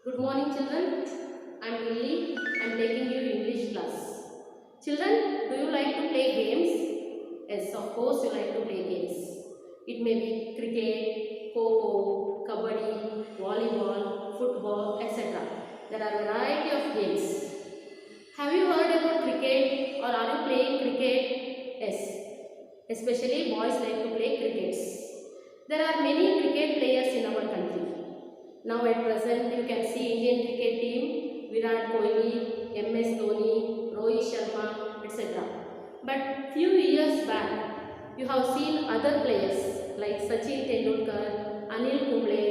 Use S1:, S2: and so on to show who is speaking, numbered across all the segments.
S1: Good morning, children. I am Lily. I am taking you English class. Children, do you like to play games? Yes, of course you like to play games. It may be cricket, kho-kho, kabaddi, volleyball, football, etc. There are a variety of games. Have you heard about cricket or are you playing cricket? Yes, especially boys like to play crickets. There are many cricket players in our country. Now at present you can see Indian cricket team, Virat Kohli, MS Dhoni, Rohit Sharma, etc. But few years back you have seen other players like Sachin Tendulkar, Anil Kumble,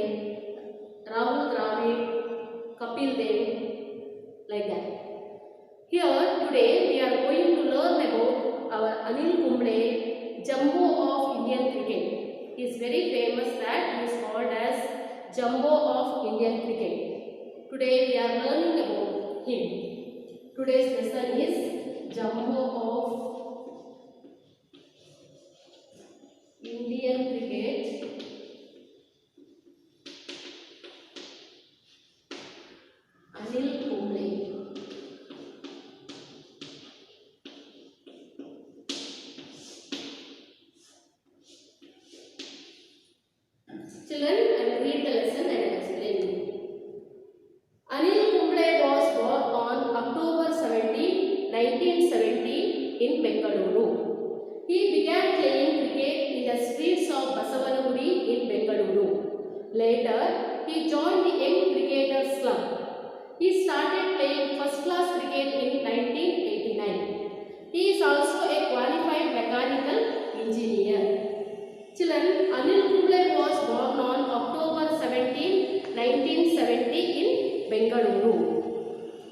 S1: Rahul Dravid, Kapil Dev, like that. Here today we are going to learn about our Anil Kumble, Jumbo of Indian cricket. He is very famous that he is called as Jumbo of Indian cricket. Today we are learning about him. Today's lesson is Jumbo of Indian cricket. Anil Kumble. Children, I will read the lesson and explain you. Anil Kumble was born on October 17, 1970 in Bengaluru. He began playing cricket in the streets of Basavanagudi in Bengaluru. Later, he joined the Young Cricketers Club. He started playing first-class cricket in 1989. He is also a qualified mechanical engineer. Children, Anil Kumble was born on October 17, 1970 in Bengaluru.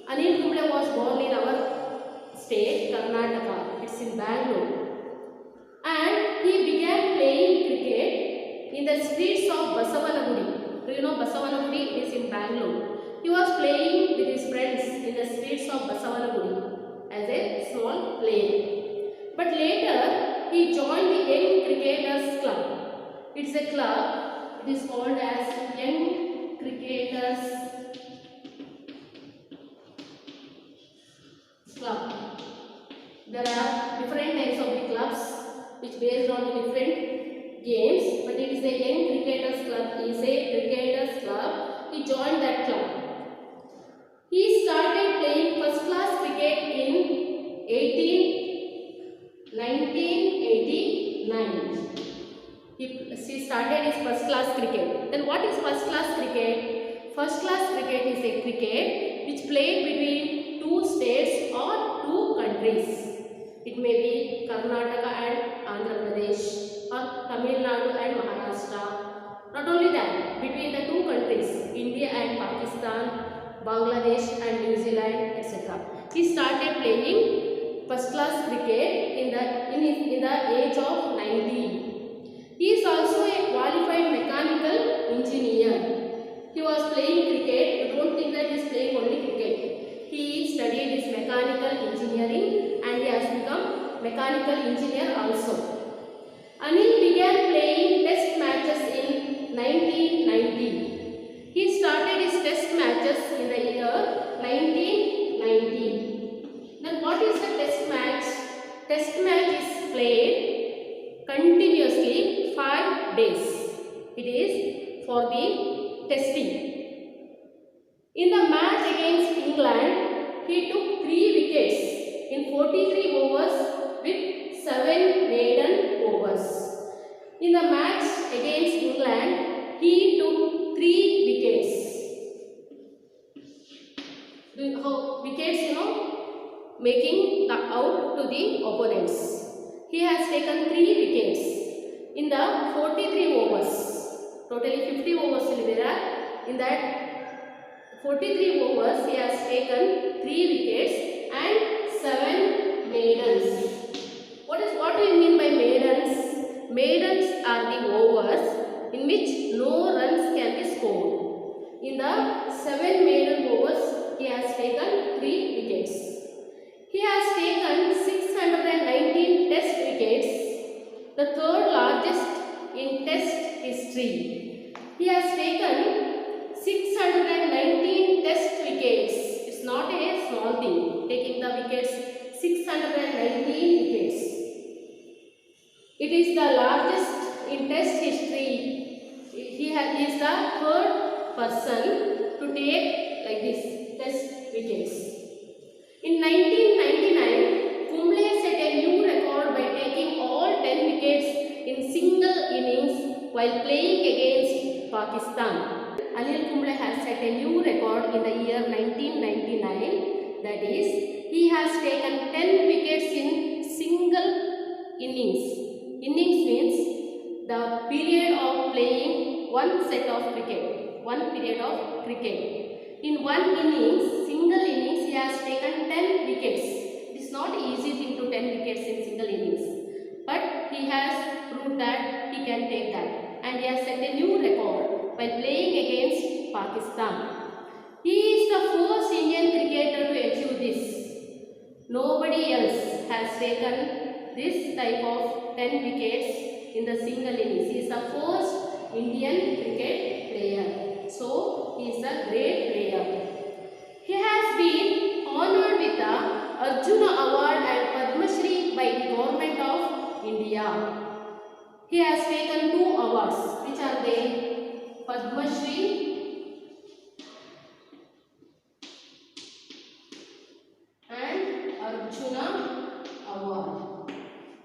S1: Anil Kumble was born in our state, Karnataka. It's in Bangalore. And he began playing cricket in the streets of Basavanagudi. Do you know Basavanagudi is in Bangalore? He was playing with his friends in the streets of Basavanagudi as a small player. But later, he joined the Young Cricketers Club. It's a club. It is called as Young Cricketers Club. There are different types of the clubs which based on the different games, but it is a Young Cricketers Club. He is a cricketers club. He joined that club. He started playing first class cricket in 1989. He started his first class cricket. Then what is first class cricket? First class cricket is a cricket which played between two states or two countries. It may be Karnataka and Andhra Pradesh or Tamil Nadu and Maharashtra. Not only that, between the two countries, India and Pakistan, Bangladesh and New Zealand, etc. He started playing first class cricket in the age of 19. He is also a qualified mechanical engineer. He was playing cricket. You don't think that he is playing only cricket. He studied his mechanical engineering and he has become mechanical engineer also. Anil began playing test matches in 1990. He started his test matches in the year 1990. Then what is the test match? Test match is played continuously 5 days. It is for the testing. In the match against England, he took 3 wickets in 43 overs with 7 maiden overs. In the match against England, he took 3 wickets. Wickets, making the out to the opponents. He has taken 3 wickets in the 43 overs. Totally 50 overs will be there. In that 43 overs, he has taken 3 wickets and 7 maidens. What do you mean by maidens? Maidens are the overs in which no runs can be scored. In the 7 maiden overs, he has taken 3 wickets. He has taken 619 test wickets, the third largest in test history. He has taken 619 small thing, taking the wickets 619 wickets. It is the largest in Test history. He is the third person to take like this Test wickets. In 1999, Kumble set a new record by taking all 10 wickets in single innings while playing against Pakistan. Anil Kumble has set a new record in the year 1999. That is, he has taken 10 wickets in single innings. Innings means the period of playing one set of cricket, one period of cricket. In one innings, single innings, he has taken 10 wickets. It is not easy thing to 10 wickets in single innings, but he has proved that he can take that, and he has set a new record by playing against Pakistan. He is the first Indian cricketer to achieve this. Nobody else has taken this type of 10 wickets in the single innings. He is the first Indian cricket player. So, he is a great player. He has been honored with the Arjuna Award and Padma Shri by the Government of India. He has taken 2 awards. Which are they? Padma Shri and Arjuna Award.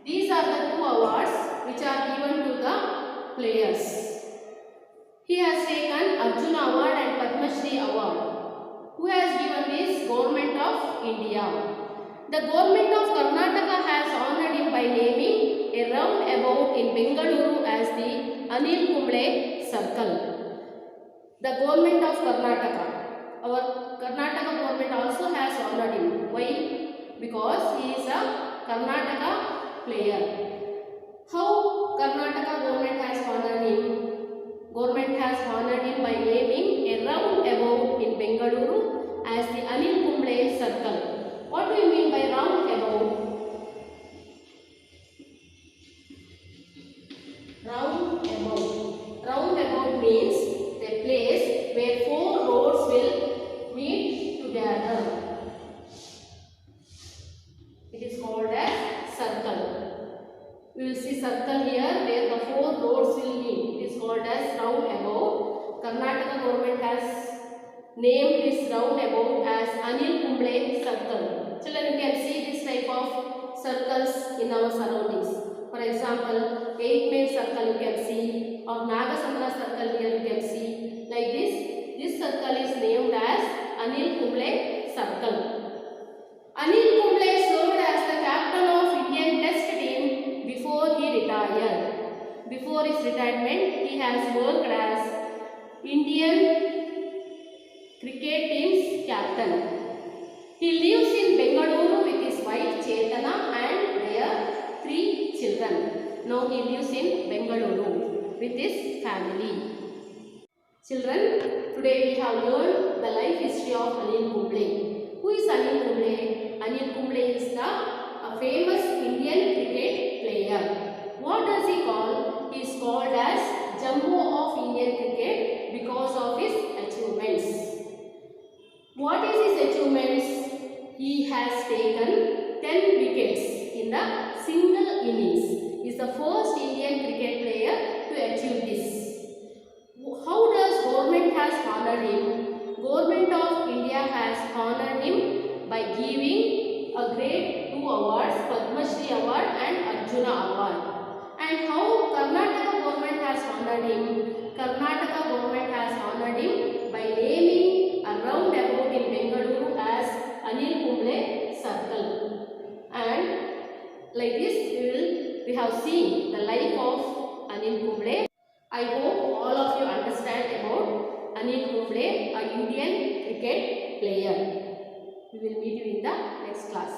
S1: These are the 2 awards which are given to the players. He has taken Arjuna Award and Padma Shri Award. Who has given this? Government of India. The Government of Karnataka has honored him by naming a roundabout in Bengaluru as the Anil Kumble Circle. The Government of Karnataka, our Karnataka government also has honored him. Why? Because he is a Karnataka player. How Karnataka government has honored him? Government has honored him by naming a roundabout in Bengaluru as the Anil Kumble Circle. What do you mean by roundabout? Roundabout means a place where 4 roads will meet together. It is called as circle. We will see circle here where the 4 roads will meet. It is called as roundabout. Karnataka government has named this roundabout as Anil Kumble Circle. Children, you can see this type of circles in our surroundings. For example, 8 Mail Circle you can see, or Nagasamana Circle here you can see. Like this, this circle is named as Anil Kumble Circle. Anil Kumble served as the captain of Indian Test team before he retired. Before his retirement, he has worked as Indian cricket team's captain. He lives in Bengaluru with his wife Chetana and their 3 children. Now he lives in Bengaluru with his family. Children, today we have learned the life history of Anil Kumble. Who is Anil Kumble? Anil Kumble is a famous Indian cricket player. What does he call? He is called as Jumbo of Indian cricket because of his achievements. What is his achievements? He has taken 10 wickets in the single innings. He is the first Indian cricket player to achieve this. How does government has honored him? Government of India has honored him by giving a grade 2 awards, Padma Shri Award and Arjuna Award. And how Karnataka government has honored him? Karnataka government has honored him by naming a roundabout in Bengaluru as Anil Kumble Circle. And like this we have seen the life of Anil Kumble. I hope all of you understand about Anil Kumble, a Indian cricket player. We will meet you in the next class.